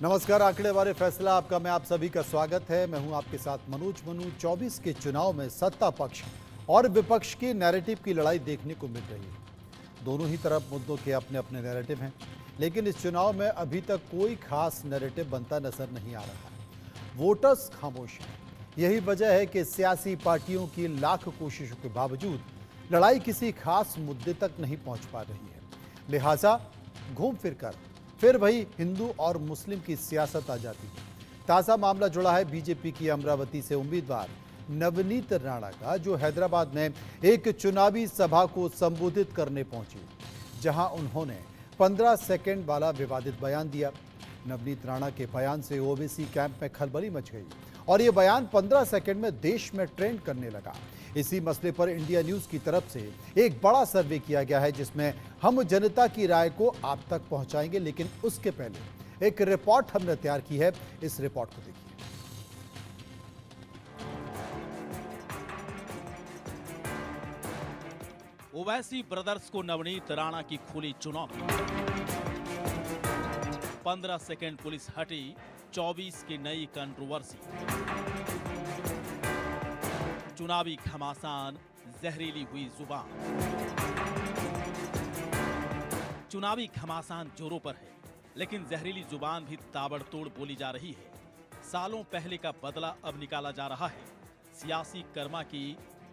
नमस्कार, आंकड़े बारे फैसला आपका मैं आप सभी का स्वागत है। मैं हूं आपके साथ मनोज। 24 के चुनाव में सत्ता पक्ष और विपक्ष की नैरेटिव की लड़ाई देखने को मिल रही है। दोनों ही तरफ मुद्दों के अपने अपने नैरेटिव हैं, लेकिन इस चुनाव में अभी तक कोई खास नैरेटिव बनता नजर नहीं आ रहा है। वोटर्स खामोश हैं। यही वजह है कि सियासी पार्टियों की लाख कोशिशों के बावजूद लड़ाई किसी खास मुद्दे तक नहीं पहुंच पा रही है। लिहाजा घूम फिर वही हिंदू और मुस्लिम की सियासत आ जाती है। ताज़ा मामला जुड़ा है बीजेपी की अमरावती से उम्मीदवार नवनीत राणा का, जो हैदराबाद में एक चुनावी सभा को संबोधित करने पहुंची, जहां उन्होंने 15 सेकंड वाला विवादित बयान दिया। नवनीत राणा के बयान से ओबीसी कैंप में खलबली मच गई और ये बयान 15 सेकंड में देश में ट्रेंड करने लगा। इसी मसले पर इंडिया न्यूज की तरफ से एक बड़ा सर्वे किया गया है, जिसमें हम जनता की राय को आप तक पहुंचाएंगे, लेकिन उसके पहले एक रिपोर्ट हमने तैयार की है। इस रिपोर्ट को देखिए। ओवैसी ब्रदर्स को नवनीत राणा की खुली चुनौती। 15 सेकंड पुलिस हटी, 24 की नई कंट्रोवर्सी। चुनावी घमासान, जहरीली हुई जुबान। चुनावी घमासान जोरों पर है, लेकिन जहरीली जुबान भी ताबड़तोड़ बोली जा रही है। सालों पहले का बदला अब निकाला जा रहा है। सियासी कर्मा की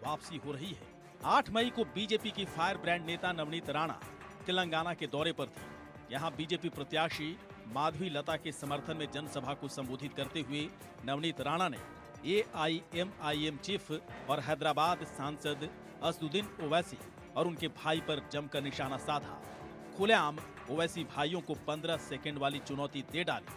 वापसी हो रही है। 8 मई को बीजेपी की फायर ब्रांड नेता नवनीत राणा तेलंगाना के दौरे पर थी। यहां बीजेपी प्रत्याशी माधवी लता के समर्थन में जनसभा को संबोधित करते हुए नवनीत राणा ने AIMIM चीफ और हैदराबाद सांसद असदुद्दीन ओवैसी और उनके भाई पर जमकर निशाना साधा। खुलेआम ओवैसी भाइयों को 15 सेकंड वाली चुनौती दे डाली।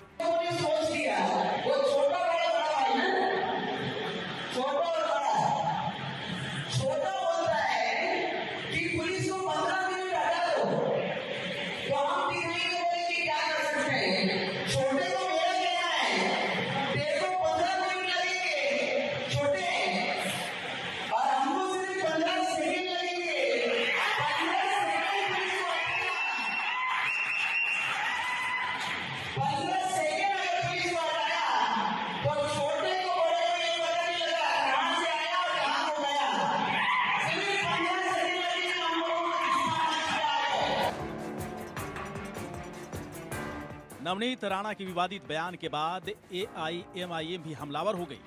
नवनीत राणा के विवादित बयान के बाद AIMIM भी हमलावर हो गई।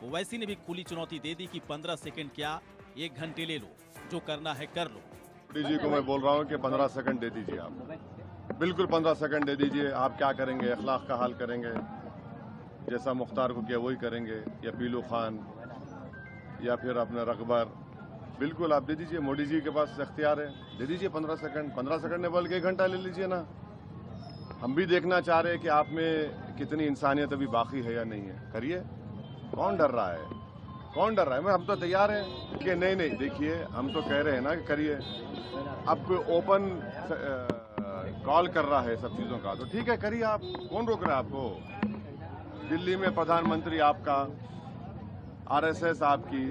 ओवैसी ने भी खुली चुनौती दे दी कि 15 सेकंड क्या 1 घंटे ले लो, जो करना है कर लो। मोदी जी को मैं बोल रहा हूं कि 15 सेकंड दे दीजिए। आप बिल्कुल 15 सेकंड दे दीजिए। आप क्या करेंगे? अखलाक का हाल करेंगे, जैसा मुख्तार को किया वही करेंगे, या पीलू खान या फिर अपना रकबर। बिल्कुल आप दे दीजिए। मोदी जी के पास इख्तियार है, दे दीजिए 15 सेकंड। 15 सेकंड ने बोल के 1 घंटा ले लीजिए ना। हम भी देखना चाह रहे हैं कि आप में कितनी इंसानियत अभी बाकी है या नहीं है। करिए। कौन डर रहा है? कौन डर रहा है? हम तो तैयार हैं कि नहीं। देखिए, हम तो कह रहे हैं ना कि करिए। अब कोई ओपन कॉल कर रहा है सब चीजों का, तो ठीक है, करिए आप। कौन रोक रहा है आपको? दिल्ली में प्रधानमंत्री आपका, RSS आपकी,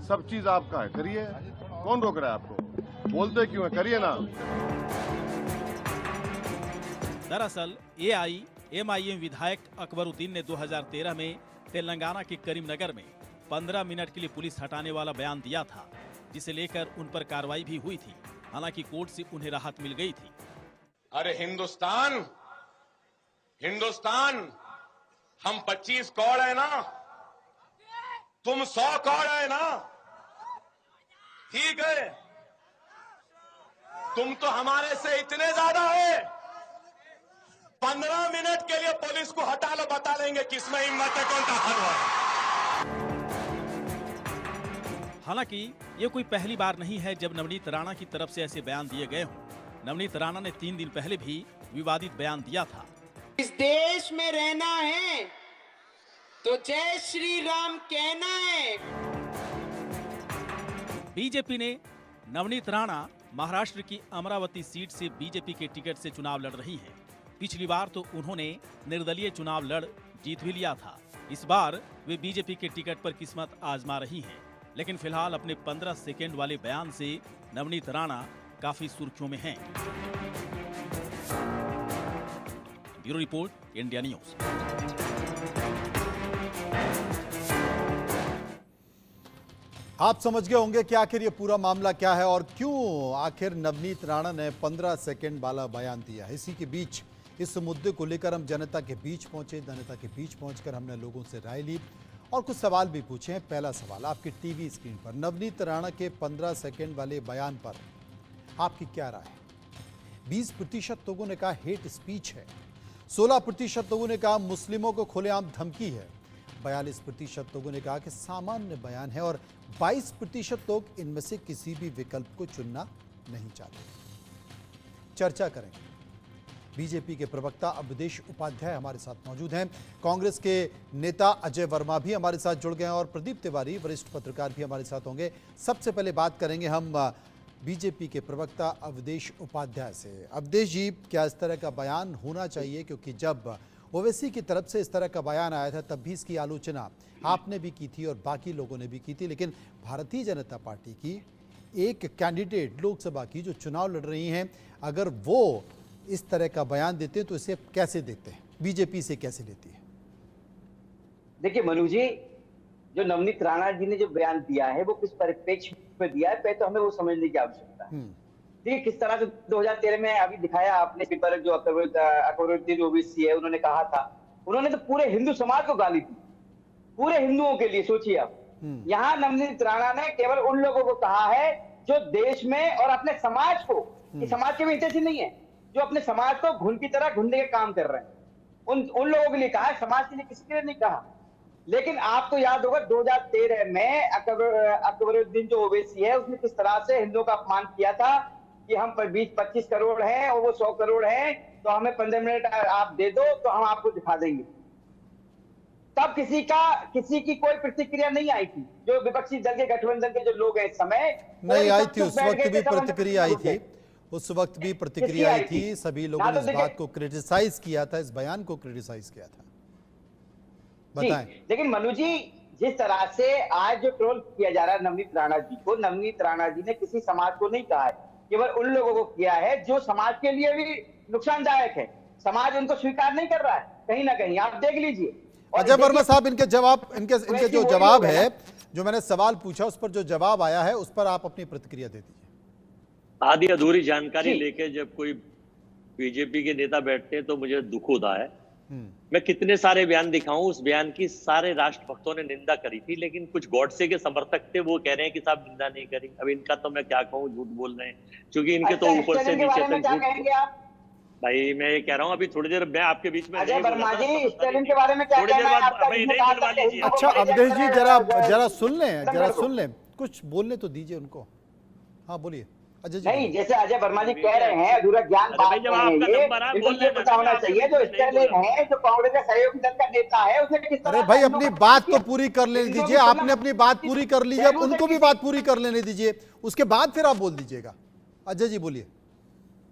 सब चीज आपका है, करिए। कौन रोक रहा है आपको? बोलते क्यों है? करिए ना। दरअसल AIMIM विधायक अकबरुद्दीन ने 2013 में तेलंगाना के करीमनगर में 15 मिनट के लिए पुलिस हटाने वाला बयान दिया था, जिसे लेकर उन पर कार्रवाई भी हुई थी। हालांकि कोर्ट से उन्हें राहत मिल गई थी। अरे हिंदुस्तान हम 25 करोड़ है ना, तुम 100 करोड़ है ना। ठीक है, तुम तो हमारे से इतने ज्यादा है। 15 मिनट के लिए पुलिस को हटा लो, बता देंगे किसमें हिम्मत है, कौन ताकत है। हालांकि ये कोई पहली बार नहीं है जब नवनीत राणा की तरफ से ऐसे बयान दिए गए हों। नवनीत राणा ने 3 दिन पहले भी विवादित बयान दिया था। इस देश में रहना है तो जय श्री राम कहना है। बीजेपी ने नवनीत राणा महाराष्ट्र की अमरावती सीट से बीजेपी के टिकट से चुनाव लड़ रही है। पिछली बार तो उन्होंने निर्दलीय चुनाव लड़ जीत भी लिया था। इस बार वे बीजेपी के टिकट पर किस्मत आजमा रही हैं। लेकिन फिलहाल अपने 15 सेकंड वाले बयान से नवनीत राणा काफी सुर्खियों में हैं। Bureau report, India news. आप समझ गए होंगे कि आखिर ये पूरा मामला क्या है और क्यों आखिर नवनीत राणा ने 15 सेकंड वाला बयान दिया है। इसी के बीच इस मुद्दे को लेकर हम जनता के बीच पहुंचे। जनता के बीच पहुंचकर हमने लोगों से राय ली और कुछ सवाल भी पूछे हैं। पहला सवाल आपकी टीवी स्क्रीन पर, नवनीत राणा के 15 सेकंड वाले बयान पर आपकी क्या राय है? 20% लोगों ने कहा हेट स्पीच है, 16% लोगों ने कहा मुस्लिमों को खुलेआम धमकी है, 42% लोगों ने कहा कि सामान्य बयान है और 22% लोग इनमें से किसी भी विकल्प को चुनना नहीं चाहते। चर्चा करेंगे। बीजेपी के प्रवक्ता अवधेश उपाध्याय हमारे साथ मौजूद हैं, कांग्रेस के नेता अजय वर्मा भी हमारे साथ जुड़ गए हैं और प्रदीप तिवारी वरिष्ठ पत्रकार भी हमारे साथ होंगे। सबसे पहले बात करेंगे हम बीजेपी के प्रवक्ता अवधेश उपाध्याय से। अवधेश जी, क्या इस तरह का बयान होना चाहिए? क्योंकि जब ओवैसी की तरफ से इस तरह का बयान आया था तब भी इसकी आलोचना आपने भी की थी और बाकी लोगों ने भी की थी, लेकिन भारतीय जनता पार्टी की एक कैंडिडेट लोकसभा की जो चुनाव लड़ रही हैं, अगर वो इस तरह का बयान देते हैं तो इसे कैसे देते हैं, बीजेपी से कैसे लेती है? देखिए मनु जी, जो नवनीत राणा जी ने जो बयान दिया है वो किस परिप्रेक्ष्य में दिया है, पहले तो हमें वो समझने की आवश्यकता है। देखिए किस तरह से 2013 में अभी दिखाया आपने पेपर, जो अकबरुद्दीन ओवैसी है, उन्होंने कहा था, उन्होंने तो पूरे हिंदू समाज को गाली दी, पूरे हिंदुओं के लिए। सोचिए आप, यहाँ नवनीत राणा ने केवल उन लोगों को कहा है जो देश में और अपने समाज को, कि समाज के भी हितैषी नहीं है, जो अपने समाज को घुन की तरह ढूंढने के काम कर रहे हैं, उन लोगों के लिए कहा है, समाज के लिए किसी के लिए नहीं कहा। लेकिन आपको याद होगा 2013 में अकबरुद्दीन जो ओवैसी है उसने किस तरह से हिंदुओं का अपमान किया था कि हम 20-25 करोड़ हैं और वो 100 करोड़ हैं, तो हमें 15 मिनट आप दे दो तो हम आपको दिखा देंगे। तब किसी की कोई प्रतिक्रिया नहीं आई थी। जो विपक्षी दल के गठबंधन के जो लोग हैं इस समय नहीं आई थी, उस वक्त भी प्रतिक्रिया आई थी, उस वक्त भी प्रतिक्रिया आई थी। सभी लोगों ने इस बात को क्रिटिसाइज किया था, इस बयान को क्रिटिसाइज किया था। बताएं। लेकिन मनु जी, जिस तरह से आज जो ट्रोल किया जा रहा है नवनीत राणा जी को, नवनीत राणा जी ने किसी समाज को नहीं कहा है, केवल उन लोगों को किया है जो समाज के लिए भी नुकसानदायक है। समाज उनको स्वीकार नहीं कर रहा है कहीं ना कहीं, आप देख लीजिए। अजय वर्मा साहब, इनके जो जवाब है, जो मैंने सवाल पूछा उस पर जो जवाब आया है उस पर आप अपनी प्रतिक्रिया दे दीजिए। आधी अधूरी जानकारी लेके जब कोई बीजेपी के नेता बैठते हैं तो मुझे दुख होता है। मैं कितने सारे बयान दिखाऊं, उस बयान की सारे राष्ट्रभक्तों ने निंदा करी थी, लेकिन कुछ गॉडसे के समर्थक थे, वो कह रहे हैं कि साहब निंदा नहीं करी। अब इनका तो मैं क्या कहूं, झूठ बोल रहे हैं, क्योंकि इनके तो ऊपर से नीचे तक झूठ। भाई मैं ये कह रहा हूँ, अभी थोड़ी देर मैं आपके बीच में अजय वर्मा जी, स्टालिन के बारे में क्या कहना है आपका? अच्छा अवधेश जी, जरा सुन लें, कुछ बोलने तो दीजिए उनको। हाँ बोलिए अजय जी। नहीं, जैसे अजय वर्मा जी कह रहे हैं, अधूरा ज्ञान बात ये पता होना चाहिए। जो स्टालिन है, जो कांग्रेस का सहयोगी दल का नेता है, उसे किस तरह? अरे भाई अपनी बात तो पूरी कर लेने दीजिए, आपने अपनी बात पूरी कर लीजिए, अब उनको भी बात पूरी कर लेने दीजिए, उसके बाद फिर आप बोल दीजिएगा। अजय जी बोलिए।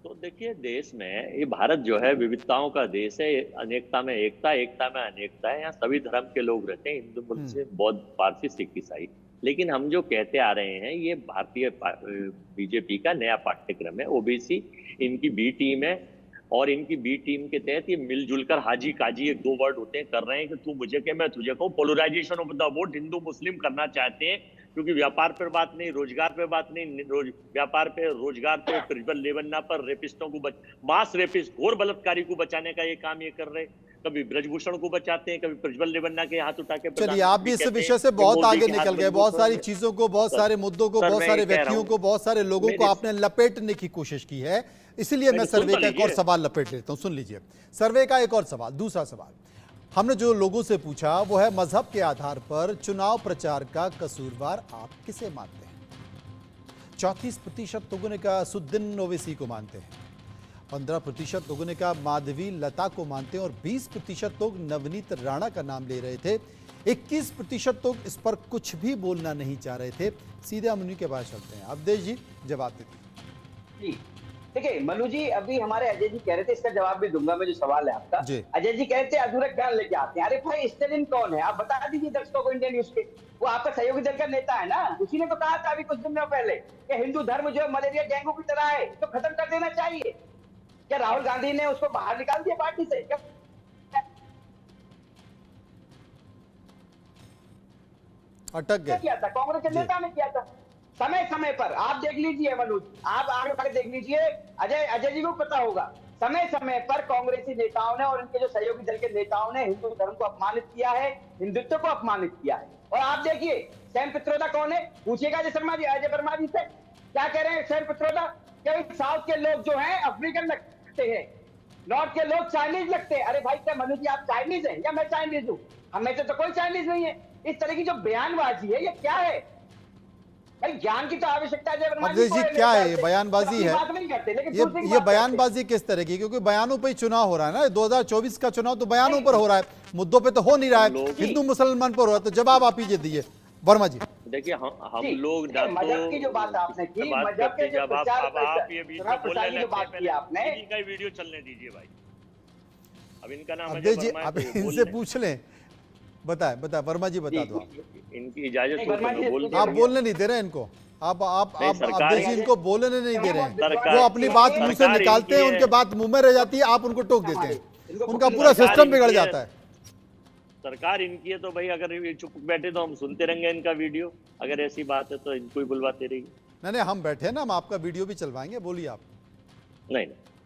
तो देखिए, देश में ये भारत जो है विविधताओं का देश है, अनेकता में एकता, एकता में अनेकता है। यहाँ सभी धर्म के लोग रहते हैं, हिंदू, मुस्लिम, बौद्ध, पारसी, सिख, ईसाई। लेकिन हम जो कहते आ रहे हैं, ये भारतीय बीजेपी का नया पाठ्यक्रम है। ओबीसी इनकी बी टीम है और इनकी बी टीम के तहत ये मिलजुल कर हाजी काजी, एक दो वर्ड होते हैं, कर रहे हैं कि तू मुझे कह मैं तुझे कहूँ। Polarisation of the vote, Hindu Muslim करना चाहते हैं, क्योंकि व्यापार पर बात नहीं, रोजगार पे बात नहीं, व्यापार पे, रोजगार पे, प्रज्वल लेवन्ना पर, रेपिस्टों को मास रेपिस्ट, घोर बलात्कारी को बचाने का ये काम ये कर रहे। कभी ब्रजभूषण को बचाते हैं, कभी प्रज्वल लेवन्ना के हाथ उठा के। चलिए, आप भी इस विषय से बहुत आगे निकल गए, बहुत सारी चीजों को, बहुत सारे मुद्दों को, बहुत सारे व्यक्तियों को, बहुत सारे लोगों को आपने लपेटने की कोशिश की है। इसलिए मैं सर्वे का एक और सवाल लपेट लेता हूं। सुन लीजिए सर्वे का एक और सवाल, दूसरा सवाल हमने जो लोगों से पूछा वो है, मजहब के आधार पर चुनाव प्रचार का कसूरवार आप किसे मानते हैं? 34% लोगों ने कहा असदुद्दीन ओवैसी को मानते हैं, 15% लोगों ने कहा माधवी लता को मानते हैं और 20% लोग नवनीत राणा का नाम ले रहे थे। 21% लोग इस पर कुछ भी बोलना नहीं चाह रहे थे। सीधे हम उन्हीं के पास चलते हैं। अवधेश जी जवाब दीजिए। देखिए मनु जी, अभी हमारे अजय जी कह रहे थे, इसका जवाब भी दूंगा मैं, जो सवाल है आपका। अजय जी कह रहे थे अधूरा ज्ञान लेके आते हैं। अरे भाई, स्टालिन कौन है आप बता दीजिए दर्शकों को, इंडियन न्यूज के। वो आपका सहयोगी दल का नेता है ना, उसी ने तो कहा था अभी कुछ दिन पहले कि हिंदू धर्म जो है मलेरिया डेंगू की तरह है, तो खत्म कर देना चाहिए। क्या राहुल गांधी ने उसको बाहर निकाल दिया पार्टी से? क्या अटक गए। किया था? कांग्रेस के नेता ने किया था। समय समय पर आप देख लीजिए मनोज, आप आगे बढ़ देख लीजिए, अजय जी को पता होगा, समय समय पर कांग्रेसी नेताओं ने और इनके जो सहयोगी दल के नेताओं ने हिंदू धर्म को अपमानित किया है, हिंदुत्व को अपमानित किया है। और आप देखिए सैम पित्रोदा कौन है, पूछिएगा अजय वर्मा जी से, क्या कह रहे हैं सैम पित्रोदा? क्या साउथ के लोग जो हैं अफ्रीकन लगते हैं, नॉर्थ के लोग चाइनीज लगते हैं। अरे भाई क्या मनोज जी आप चाइनीज हैं या मैं चाइनीज हूँ? हमें तो कोई चाइनीज नहीं है। इस तरह की जो बयानबाजी है ये क्या है भाई? ज्ञान की तो आवश्यकता है। अवधेश जी क्या है ये बयानबाजी है? बात नहीं करते, लेकिन ये बयानबाजी किस तरह की? क्योंकि बयानों पे ही चुनाव हो रहा है ना, 2024 का चुनाव तो बयानों पर हो रहा है, मुद्दों पे तो हो नहीं रहा है, हिंदू मुसलमान पर हो रहा है। तो जवाब आप ही दीजिए वर्मा जी। देखिए हम लोग मजहब की जो बात आपने की, मजहब के जो प्रचार प्रसार की जो बात की आपने, इनका वीडियो चलने दीजिए भाई। अब इनका नाम अवधेश जी आप इनसे पूछ लें, बताए वर्मा जी बता दो। इनकी इजाजत आप बोलने नहीं दे रहे इनको, आप अवधेश जी इनको बोलने नहीं दे रहे हैं। वो अपनी बात मुंह से निकालते हैं, उनके बात मुंह में रह जाती है, आप उनको टोक देते हैं, उनका पूरा सिस्टम बिगड़ जाता है। सरकार इनकी है तो भाई अगर ये चुप बैठे तो हम सुनते रहेंगे इनका वीडियो। अगर ऐसी बात है तो इनको ही बुलवाते रहिए। नहीं हम बैठे ना, हम आपका वीडियो भी चलवाएंगे, बोलिए आप। नहीं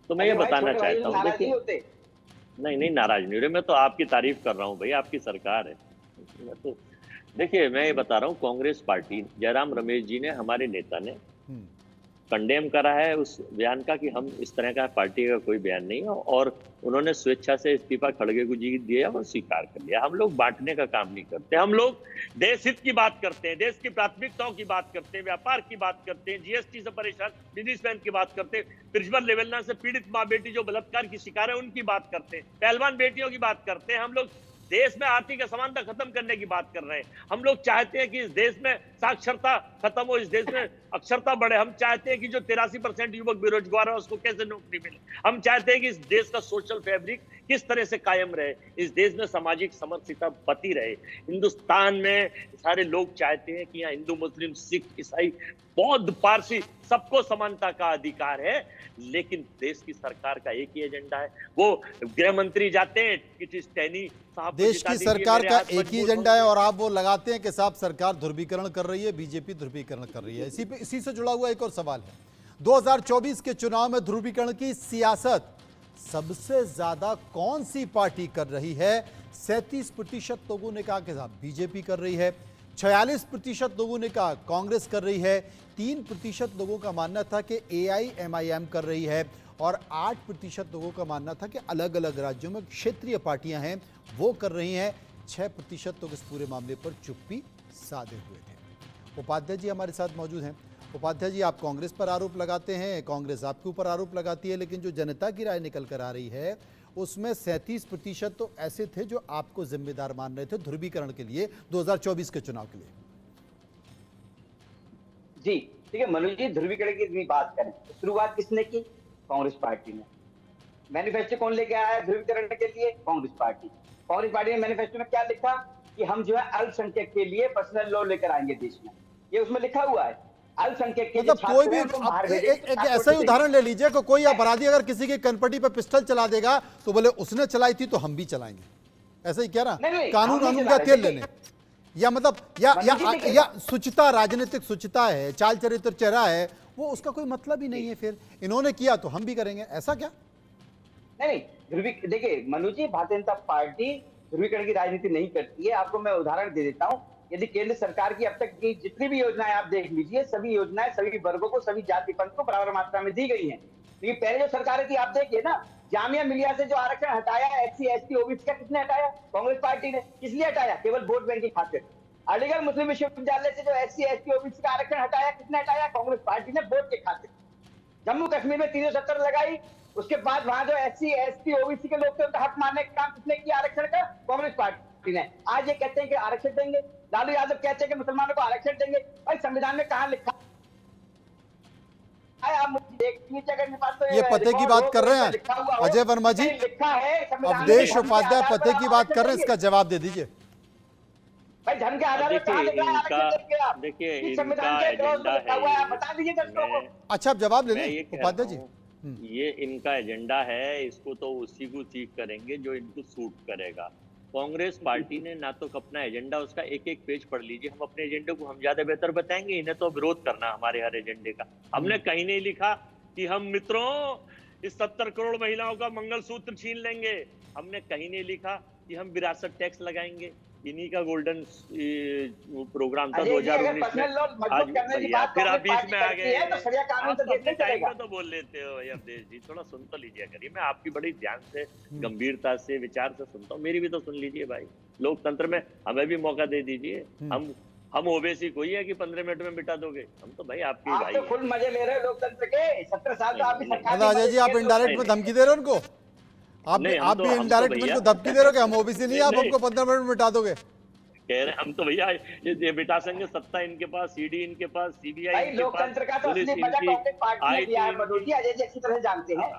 तो मैं ये बताना चाहता हूँ, देखिए नहीं नाराज नहीं हो रहे, मैं तो आपकी तारीफ कर रहा हूँ भाई, आपकी सरकार है। मैं तो देखिए मैं ये बता रहा हूँ, कांग्रेस पार्टी जयराम रमेश जी ने, हमारे नेता ने कंडेम करा है उस बयान का कि हम इस तरह का पार्टी का कोई बयान नहीं है, और उन्होंने स्वेच्छा से इस्तीफा खड़गे को जी दिया और स्वीकार कर लिया। हम लोग बांटने का काम नहीं करते, हम लोग देश हित की बात करते हैं, देश की प्राथमिकताओं की बात करते हैं, व्यापार की बात करते हैं, जीएसटी से परेशान बिजनेसमैन की बात करते हैं, प्रिंसिपल लेवल से पीड़ित माँ बेटी जो बलात्कार की शिकार है उनकी बात करते हैं, पहलवान बेटियों की बात करते हैं। हम लोग देश में आर्थिक असमानता खत्म करने की बात कर रहे हैं। हम लोग चाहते हैं कि इस देश में साक्षरता खत्म हो, इस देश में अक्षरता बढ़े। हम चाहते हैं कि जो 83% युवक बेरोजगार है उसको कैसे नौकरी मिले। हम चाहते हैं कि इस देश का सोशल फैब्रिक किस तरह से कायम रहे, इस देश में सामाजिक समरसता बती रहे। हिंदुस्तान में सारे लोग चाहते हैं कि यहाँ हिंदू, मुस्लिम, सिख, ईसाई, बौद्ध, पारसी सबको समानता का अधिकार है। लेकिन देश की सरकार का एक ही एजेंडा है, वो गृह मंत्री जाते हैं कि स्टैनी साहब, देश की सरकार का एक ही एजेंडा है और आप वो लगाते हैं कि साहब सरकार ध्रुवीकरण कर रही है, बीजेपी ध्रुवीकरण कर रही है। इसी से जुड़ा हुआ एक और सवाल है, 2024 के चुनाव में ध्रुवीकरण की सियासत सबसे ज्यादा कौन सी पार्टी कर रही है? 37% लोगों ने कहा कि साहब बीजेपी कर रही है, 46% लोगों ने कहा कांग्रेस कर रही है, 3% लोगों का मानना था कि AIMIM कर रही है, और 8% लोगों का मानना था कि अलग अलग राज्यों में क्षेत्रीय पार्टियां हैं वो कर रही हैं। 6% लोग इस पूरे मामले पर चुप्पी साधे हुए थे। उपाध्याय जी हमारे साथ मौजूद हैं। उपाध्याय जी, आप कांग्रेस पर आरोप लगाते हैं, कांग्रेस आपके ऊपर आरोप लगाती है, लेकिन जो जनता की राय निकल कर आ रही है उसमें 37% तो ऐसे थे जो आपको जिम्मेदार मान रहे थे ध्रुवीकरण के लिए 2024 के चुनाव के लिए। जी ठीक है मनोज जी, ध्रुवीकरण की बात करें तो शुरुआत किसने की? कांग्रेस पार्टी ने। मैनिफेस्टो कौन लेके आया ध्रुवीकरण के लिए? कांग्रेस पार्टी। कांग्रेस पार्टी ने मैनिफेस्टो में क्या लिखा कि हम जो है अल्पसंख्यक के लिए पर्सनल लॉ लेकर आएंगे देश में, ये उसमें लिखा हुआ है। अल्पसंख्यक के मतलब कोई भी एक ऐसा ही उदाहरण ले लीजिए कि कोई अपराधी अगर किसी की कनपटी पर पिस्टल चला देगा तो बोले उसने चलाई थी तो हम भी चलाएंगे, ऐसा ही क्या ना? कानून का तेल लेने, या मतलब या सुचिता, राजनीतिक सुचिता है, चाल चरित्र चेहरा है, वो उसका कोई मतलब ही नहीं है। फिर इन्होंने किया तो हम भी करेंगे, ऐसा क्या? नहीं देखिए मनोज जी, भारतीय जनता पार्टी ध्रुवीकरण की राजनीति नहीं करती है। आपको मैं उदाहरण दे देता हूँ। यदि केंद्र सरकार की अब तक की जितनी भी योजनाएं आप देख लीजिए, सभी योजनाएं सभी वर्गों को, सभी जाति पंथ को बराबर मात्रा में दी गई हैं। तो ये पहले जो सरकारें थी आप देखिए ना, जामिया मिलिया से जो आरक्षण हटाया, SC ST OBC का किसने हटाया? कांग्रेस पार्टी ने। किस लिए हटाया? केवल वोट बैंक की खातिर। अलीगढ़ मुस्लिम विश्वविद्यालय से जो SC ST OBC का आरक्षण हटाया, किसने हटाया? कांग्रेस पार्टी ने, वोट के खातिर। जम्मू कश्मीर में 370 लगाई, उसके बाद वहां जो SC ST OBC के लोग थे उनका हक मारने का काम किसने किया आरक्षण का? कांग्रेस पार्टी ने। आज ये कहते हैं कि आरक्षण देंगे, लालू यादव कहते हैं कि मुसलमानों को आरक्षण देंगे। भाई संविधान में कहां लिखा है? आप ये पते की बात कर रहे हैं अजय वर्मा जी, लिखा है अवधेश उपाध्याय पते की बात कर रहे हैं, इसका जवाब दे दीजिए भाई। धन के आधार पर कहां लिखा है आरक्षण? आप देखिए संविधान के क्लॉज में लिखा हुआ है, आप बता दीजिए दर्शकों को। अच्छा आप जवाब ले लें उपाध्याय जी। ये इनका एजेंडा है, इसको तो उसी को चीफ करेंगे जो इनको सूट करेगा। कांग्रेस पार्टी ने ना तो अपना एजेंडा, उसका एक एक पेज पढ़ लीजिए, हम अपने एजेंडे को हम ज्यादा बेहतर बताएंगे, इन्हें तो विरोध करना हमारे हर एजेंडे का। हमने कहीं नहीं लिखा कि हम मित्रों इस 70 करोड़ महिलाओं का मंगलसूत्र छीन लेंगे, हमने कहीं नहीं लिखा कि हम विरासत टैक्स लगाएंगे। इन्हीं का गोल्डन प्रोग्राम था 2019 में। आज भैया फिर आप बीच में आ गए, आप अपने टाइम पे तो बोल लेते हो भैया। अवधेश जी थोड़ा सुन तो लीजिए करिए, मैं आपकी बड़ी ध्यान से, गंभीरता से, विचार से सुनता हूँ, मेरी भी तो सुन लीजिए भाई। लोकतंत्र में हमें भी मौका दे दीजिए। हम ओबीसी कोई है कि 15 मिनट में बिठा दोगे? हम तो भाई आपके भाई तो फुल मजे ले रहे हो लोकतंत्र के। 17 साल तो आप भी सरकार अजय जी, आप इनडायरेक्ट में धमकी दे रहे हो उनको? आप भी इनडायरेक्ट में उनको धमकी दे रहे हो कि हम ओबीसी नहीं है, आप हमको 15 मिनट में बिठा दोगे? कह रहे हम तो भैया ये बिठा संगे, सत्ता इनके पास, सीडी इनके पास, सीबीआई इनके पास, लोकतंत्र का तो असली मजा कांग्रेस पार्टी ने दिया है मनोज जी, अजय जी अच्छी तरह जानते हैं।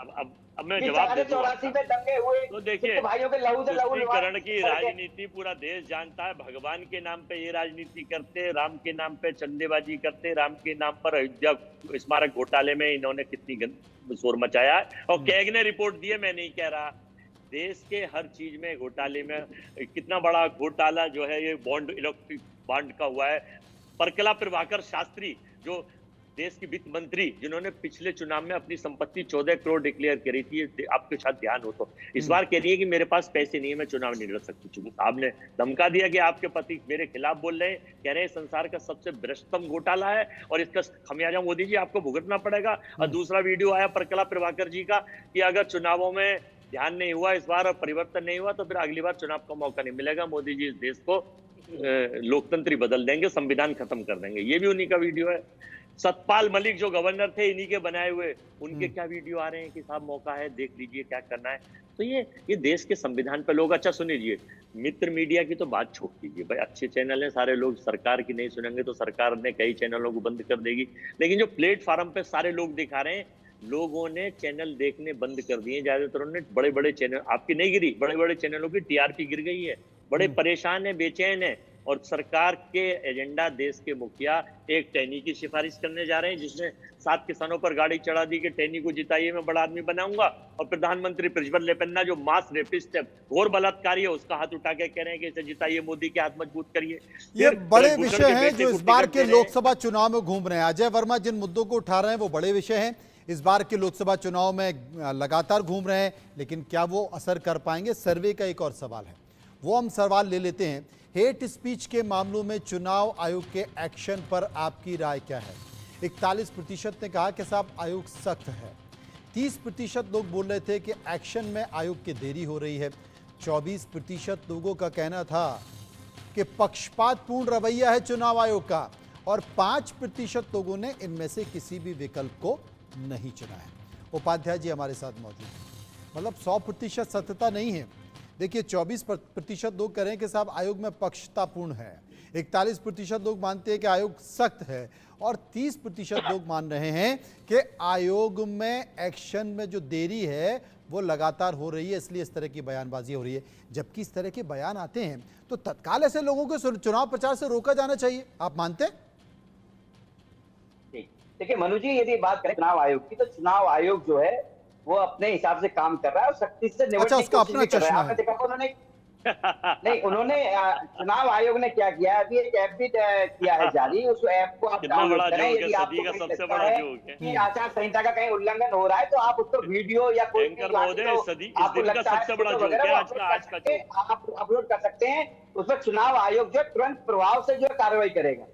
अब मैं जवाब दे दूं। 84 में दंगे हुए तो देखिए, भाइयों के लहू से लहू तुष्टीकरण की राजनीति पूरा देश जानता है। भगवान के नाम पे ये राजनीति करते, राम के नाम पे चंदेबाजी करते, राम के नाम पर अयोध्या स्मारक घोटाले में इन्होंने कितनी शोर मचाया है। और कैग ने रिपोर्ट दी है, मैं नहीं कह रहा। देश के हर चीज में घोटाले में, कितना बड़ा घोटाला जो है ये बॉन्ड, इलेक्ट्रिक बॉन्ड का हुआ है। परकला प्रभाकर शास्त्री जो देश की वित्त मंत्री, जिन्होंने पिछले चुनाव में अपनी संपत्ति 14 करोड़ डिक्लेयर करी थी, आपके साथ ध्यान हो तो, इस बार कह रही है कि मेरे पास पैसे नहीं है, मैं चुनाव नहीं लड़ सकती। आपने धमका दिया कि आपके पति मेरे खिलाफ बोल रहे हैं, कह रहे हैं संसार का सबसे भ्रष्टतम घोटाला है और इसका खमियाजा मोदी जी आपको भुगतना पड़ेगा। और दूसरा वीडियो आया परकला प्रभाकर जी का कि अगर चुनावों में ध्यान नहीं हुआ इस बार और परिवर्तन नहीं हुआ तो फिर अगली बार चुनाव का मौका नहीं मिलेगा। मोदी जी इस देश को लोकतंत्री बदल देंगे, संविधान खत्म कर देंगे। ये भी उन्हीं का वीडियो है। सतपाल मलिक जो गवर्नर थे, इन्हीं के बनाए हुए, उनके क्या वीडियो आ रहे हैं कि साहब मौका है, देख लीजिए क्या करना है। तो ये देश के संविधान पर लोग, अच्छा सुन लीजिए, मित्र मीडिया की तो बात छोड़ दीजिए भाई, अच्छे चैनल हैं सारे, लोग सरकार की नहीं सुनेंगे तो सरकार ने कई चैनलों को बंद कर देगी। लेकिन जो प्लेटफॉर्म पे सारे लोग दिखा रहे हैं, लोगों ने चैनल देखने बंद कर दिए ज्यादातर। उन्होंने बड़े बड़े चैनल, आपकी नहीं गिरी, बड़े बड़े चैनलों की टीआरपी गिर गई है, बड़े परेशान है, बेचैन है। और सरकार के एजेंडा, देश के मुखिया एक टैनी की सिफारिश करने जा रहे हैं जिसमें 7 किसानों पर गाड़ी चढ़ा दी कि टैनी को जिताइए, मैं बड़ा आदमी बनाऊंगा। और प्रधानमंत्री प्रज्वल लेपन्ना जो मास रेपिस्ट है, घोर बलात्कारी है, उसका हाथ उठा के कह रहे हैं कि इसे जिताइए, मोदी के हाथ मजबूत करिए। ये बड़े विषय हैं जो इस बार के लोकसभा चुनाव में घूम रहे हैं। अजय वर्मा जिन मुद्दों को उठा रहे हैं वो बड़े विषय हैं, इस बार के लोकसभा चुनाव में लगातार घूम रहे हैं, लेकिन क्या वो असर कर पाएंगे? सर्वे का एक और सवाल है, वो हम सवाल ले लेते हैं। हेट स्पीच के मामलों में चुनाव आयोग के एक्शन पर आपकी राय क्या है? 41% ने कहा कि साहब आयोग सख्त है, 30% लोग बोल रहे थे कि एक्शन में आयोग की देरी हो रही है, 24% लोगों का कहना था कि पक्षपातपूर्ण रवैया है चुनाव आयोग का, और 5% लोगों ने इनमें से किसी भी विकल्प को नहीं चुना है। उपाध्याय जी हमारे साथ मौजूद हैं। मतलब 100% सत्यता नहीं है। देखिए, 24% लोग कह रहे हैं कि साहब आयोग में पक्षतापूर्ण है, 41% लोग मानते हैं कि आयोग सख्त है, और 30% लोग मान रहे हैं कि आयोग में एक्शन में जो देरी है वो लगातार हो रही है, इसलिए इस तरह की बयानबाजी हो रही है। जबकि इस तरह के बयान आते हैं तो तत्काल ऐसे लोगों को चुनाव प्रचार से रोका जाना चाहिए, आप मानते हैं? देखिए मनु जी, यदि बात करें चुनाव आयोग की, तो चुनाव आयोग जो है वो अपने हिसाब से काम कर रहा है और सख्ती से निपटने की कोशिश भी कर रहा है। आपने देखा उन्होंने नहीं, उन्होंने चुनाव आयोग ने क्या किया है, अभी एक ऐप भी किया है जारी, उस ऐप को आप डाउनलोड करें। यदि आपको लगता है कि आचार संहिता का कहीं उल्लंघन हो रहा है तो आप उसको वीडियो या कोई आपको लगता है आप अपलोड कर सकते हैं। उस पर चुनाव आयोग जो तुरंत प्रभाव से जो कार्रवाई करेगा।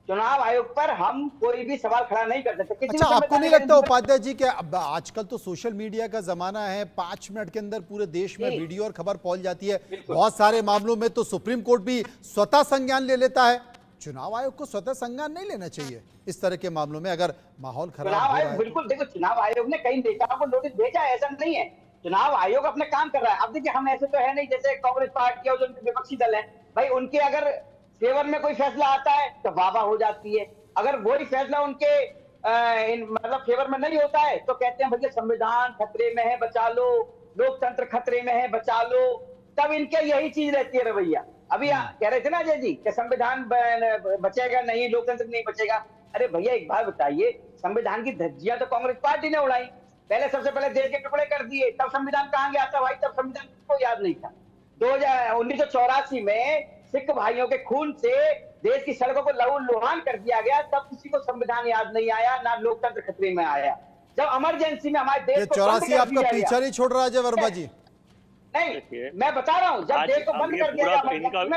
चुनाव आयोग पर हम कोई भी सवाल खड़ा नहीं कर सकते। अच्छा, आपको नहीं लगता उपाध्याय जी कि आजकल तो सोशल मीडिया का जमाना है, 5 मिनट के अंदर पूरे देश में वीडियो और खबर पहुंच जाती है। बहुत सारे मामलों में तो सुप्रीम कोर्ट भी स्वतः संज्ञान ले लेता है। चुनाव आयोग को स्वतः संज्ञान नहीं लेना चाहिए इस तरह के मामलों में अगर माहौल खराब हो रहा है? बिल्कुल, देखो चुनाव आयोग ने कई नेताओं को नोटिस भेजा है, ऐसा नहीं है। चुनाव आयोग अपने काम कर रहा है। अब देखिए, हम ऐसे तो है नहीं जैसे कांग्रेस पार्टी और जो विपक्षी दल है, भाई उनके अगर फेवर में कोई फैसला आता है तो वाह हो जाती है, अगर वही फैसला उनके मतलब फेवर में नहीं होता है तो कहते हैं भैया संविधान खतरे में है, बचा लो, लोकतंत्र खतरे में है, बचा लो। तब इनके यही चीज रहती है रवैया। अभी कह रहे थे ना अजय जी कि संविधान बचेगा नहीं, लोकतंत्र नहीं बचेगा। अरे भैया एक बात बताइए, संविधान की धज्जियां तो कांग्रेस पार्टी ने उड़ाई, पहले सबसे पहले देश के टुकड़े कर दिए, तब संविधान कहाँ गया था भाई? तब संविधान को याद नहीं था। 1984 में सिख भाइयों के खून से देश की सड़कों को लहूलुहान कर दिया गया, तब किसी को संविधान याद नहीं आया, ना लोकतंत्र खतरे में आया। जब इमरजेंसी में हमारे देश ये को 84 आपका पीछा नहीं छोड़ रहा अजय वर्मा जी? नहीं, मैं बता रहा हूँ, जब देश को बंद कर दिया गया,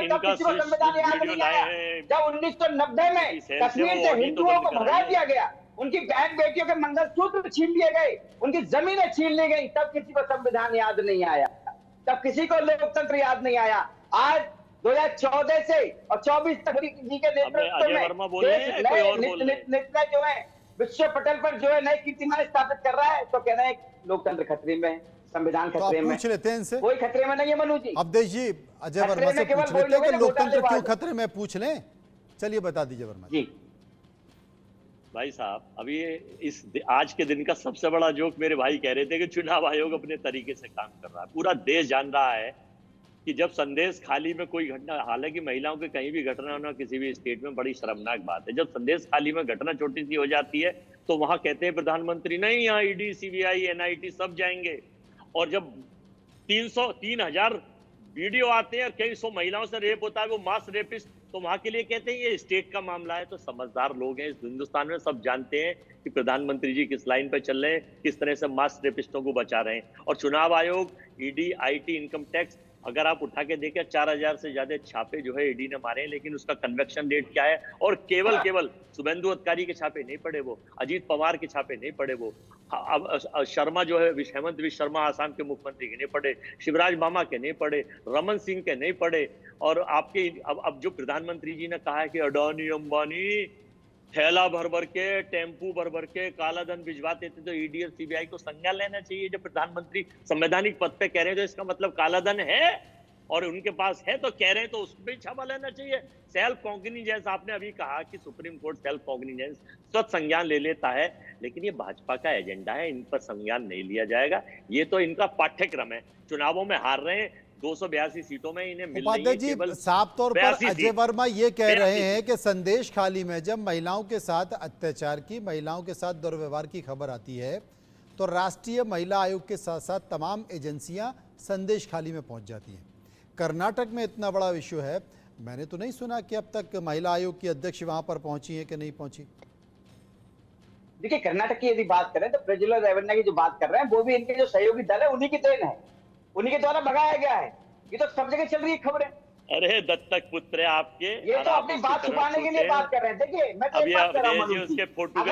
तब किसी को संविधान याद नहीं आया। जब 1990 में कश्मीर से हिंदुओं को भगा दिया गया, उनकी बहन बेटियों के मंगलसूत्र छीन लिए गए, उनकी जमीनें छीन ली गई, तब किसी को संविधान याद नहीं आया, तब किसी को लोकतंत्र याद नहीं आया। आज 2014 से और 24 तक जी के नेतृत्व में नेता जो है विश्व पटल पर जो है नए कीर्तिमान स्थापित कर रहा है, तो कह रहे हैं लोकतंत्र खतरे में, संविधान तो खतरे में। पूछ लेते हैं इनसे, कोई खतरे में नहीं है मनोज जी। अवधेश जी अजय वर्मा से पूछ लेते हैं कि लोकतंत्र क्यों खतरे में, पूछ लें। चलिए बता दीजिए वर्मा जी। भाई साहब, अभी इस आज के दिन का सबसे बड़ा जोक मेरे भाई कह रहे थे कि चुनाव आयोग अपने तरीके से काम कर रहा है। पूरा देश जान रहा है कि जब संदेश खाली में कोई घटना, हालांकि महिलाओं के कहीं भी घटना होना किसी भी स्टेट में बड़ी शर्मनाक बात है, जब संदेश खाली में घटना छोटी सी हो जाती है तो वहां कहते हैं प्रधानमंत्री नहीं, यहाँ ईडी, सीबीआई, एनआईटी सब जाएंगे। और जब 3,000 वीडियो आते हैं और कई सौ महिलाओं से रेप होता है, वो मास रेपिस्ट, तो वहां के लिए कहते हैं ये स्टेट का मामला है। तो समझदार लोग हैं इस हिंदुस्तान में, सब जानते हैं कि प्रधानमंत्री जी किस लाइन पर चल रहे हैं, किस तरह से मास रेपिस्टों को बचा रहे हैं। और चुनाव आयोग, ईडी, आईटी, इनकम टैक्स, अगर आप उठा के देखें 4000 से ज्यादा छापे जो है ईडी ने मारे हैं, लेकिन उसका कन्वेक्शन रेट क्या है? और केवल शुभेंदु अधिकारी के छापे नहीं पड़े, वो अजीत पवार के छापे नहीं पड़े, वो अब शर्मा जो है हेमंत विश्व शर्मा आसाम के मुख्यमंत्री के नहीं पड़े, शिवराज मामा के नहीं पड़े, रमन सिंह के नहीं पड़े। और आपके अब जो प्रधानमंत्री जी ने कहा है कि अडानी अंबानी थैला भर भर के, टेम्पू भर भर के काला धन भिजवाते थे, तो ईडी और सीबीआई को संज्ञान लेना चाहिए। जब प्रधानमंत्री संवैधानिक पद पे कह रहे हैं तो इसका मतलब काला धन है और उनके पास है, तो कह रहे हैं तो उस पर छापा लेना चाहिए। सेल्फ कॉग्निजेंस, आपने अभी कहा कि सुप्रीम कोर्ट सेल्फ कॉग्निजेंस स्वतः संज्ञान ले लेता है, लेकिन ये भाजपा का एजेंडा है, इन पर संज्ञान नहीं लिया जाएगा। ये तो इनका पाठ्यक्रम है। चुनावों में हार रहे हैं, 282 सीटों में इन्हें मिल रही है केवल साफ तौर पर अजय वर्मा ये कह रहे हैं कि संदेश खाली में जब महिलाओं के साथ अत्याचार की, महिलाओं के साथ दुर्व्यवहार की खबर आती है तो राष्ट्रीय महिला आयोग के साथ साथ तमाम एजेंसियां संदेश खाली में पहुंच जाती हैं। कर्नाटक में इतना बड़ा इश्यू है, मैंने तो नहीं सुना कि अब तक महिला आयोग की अध्यक्ष वहां पर पहुंची है कि नहीं पहुंची। देखिए, कर्नाटक की यदि बात करें तो प्रज्वल रेवन्ना की जो बात कर रहे हैं वो भी इनके जो सहयोगी दल है उन्हीं की देन है, उन्हीं के द्वारा भगाया गया है। ये तो सब जगह चल रही है खबरें। अरे दत्तक पुत्र है आपके, ये तो अपनी बात छुपाने के लिए बात कर रहे हैं। देखिए, मैं तो बात कर रहा हूं उसके फोटो के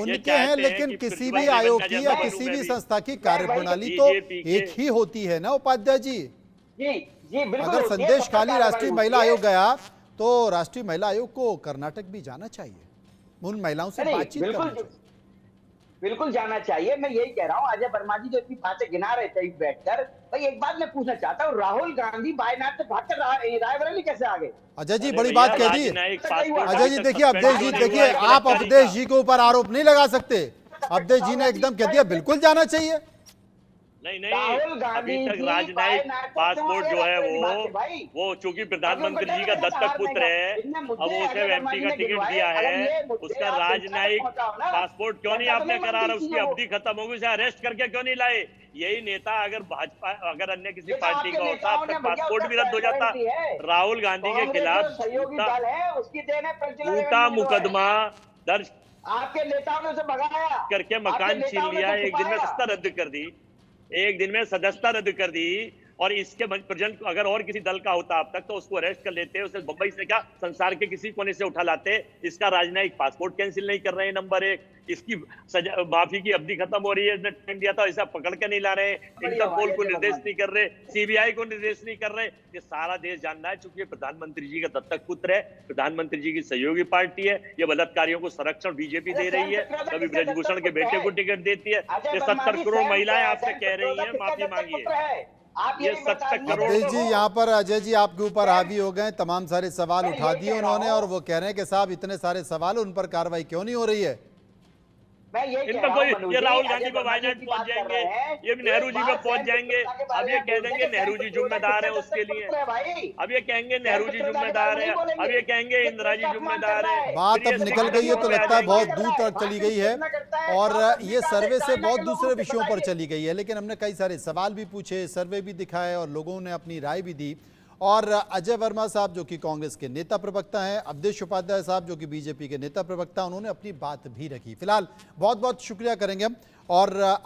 इनके हैं, लेकिन किसी भी आयोग की या किसी भी संस्था की कार्यप्रणाली तो एक ही होती है ना उपाध्याय जी। जी बिल्कुल। अगर संदेश खाली राष्ट्रीय महिला आयोग गया तो राष्ट्रीय महिला आयोग को कर्नाटक भी जाना चाहिए, उन महिलाओं से बातचीत करनी चाहिए। बिल्कुल जाना चाहिए। मैं यही कह रहा हूँ, अजय वर्मा जी जो इतनी बातें गिना रहे थे बैठकर, भाई एक बात मैं पूछना चाहता हूँ, राहुल गांधी बायनाट से भागकर रायबरेली कैसे आ गए? अजय जी बड़ी बात कह दी। अजय जी देखिए, अवधेश जी देखिए, आप अवधेश जी के ऊपर आरोप नहीं लगा सकते। अवधेश जी ने एकदम कह दिया बिल्कुल जाना चाहिए। नहीं, अभी तक राजनयिक पासपोर्ट जो है वो चूंकि प्रधानमंत्री जी का दत्तक पुत्र है, अब उसे एमपी का टिकट दिया है, उसका राजनयिक पासपोर्ट क्यों नहीं आपने करा रहा? उसकी अवधि खत्म होगी, उसे अरेस्ट करके क्यों नहीं लाए? यही नेता अगर भाजपा, अगर अन्य किसी पार्टी का होता, अब तक पासपोर्ट भी रद्द हो जाता। राहुल गांधी के खिलाफ झूठा मुकदमा दर्ज आपके नेताओं ने उसे भगाया करके मकान छीन लिया, एक दिन में सदस्यता रद्द कर दी, एक दिन में सदस्यता रद्द कर दी। और इसके प्रेजेंट अगर और किसी दल का होता अब तक तो उसको अरेस्ट कर लेते, उसे बंबई से क्या संसार के किसी कोने से उठा लाते। इसका राजनयिक पासपोर्ट कैंसिल नहीं कर रहे हैं, नंबर 1। इसकी माफी की अवधि खत्म हो रही है, इसने टाइम दिया था, ऐसा पकड़ के नहीं ला रहे, इंटरपोल को निर्देश नहीं कर रहे, सीबीआई को निर्देश नहीं कर रहे। ये सारा देश जान रहा है, चूंकि प्रधानमंत्री जी का दत्तक पुत्र है, प्रधानमंत्री जी की सहयोगी पार्टी है, ये बलात्कारियों को संरक्षण बीजेपी दे रही है, कभी ब्रजभूषण के बेटे को टिकट देती है। ये 70 करोड़ महिलाएं आपसे कह रही है माफी मांगिए। ये 70 करोड़। अवधेश जी यहाँ पर अजय जी आपके ऊपर हावी हो गए, तमाम सारे सवाल उठा दिए उन्होंने और वो कह रहे हैं कि साहब इतने सारे सवाल, उन पर कार्रवाई क्यों नहीं हो रही है? मैं ये कह इनका रहा कोई हूं, मनोज ये जी, राहुल अजय गांधी को वर्मा जी वायनाड की पहुंच बात कर जाएंगे, रहे हैं। ये नेहरू जी एक पे बात पहुंच सैम जाएंगे। पित्रोदा के बारे अब ये में कह बोलते देंगे हैं कि नेहरू सैम जी पित्रोदा जिम्मेदार है किसका उसके लिए। पुत्र है भाई? अब ये कहेंगे सैम नेहरू जी पित्रोदा के जिम्मेदार बारे है, में नहीं अब ये बोलेंगे। कहेंगे इंदिरा जी देश का अपमान जिम्मेदार कर रहा है। है। बात फिर अब ये निकल सिख गई है तो धर्म पे आ लगता है जाएंगे। बहुत दूर तक चली गई है और ये सर्वे से बहुत दूसरे विषयों पर चली गई है, लेकिन हमने कई सारे सवाल भी पूछे, सर्वे भी दिखाए और लोगों ने अपनी राय भी दी। और अजय वर्मा साहब जो कि कांग्रेस के नेता प्रवक्ता हैं, अवधेश उपाध्याय साहब जो कि बीजेपी के नेता प्रवक्ता, उन्होंने अपनी बात भी रखी। फिलहाल बहुत बहुत शुक्रिया करेंगे हम और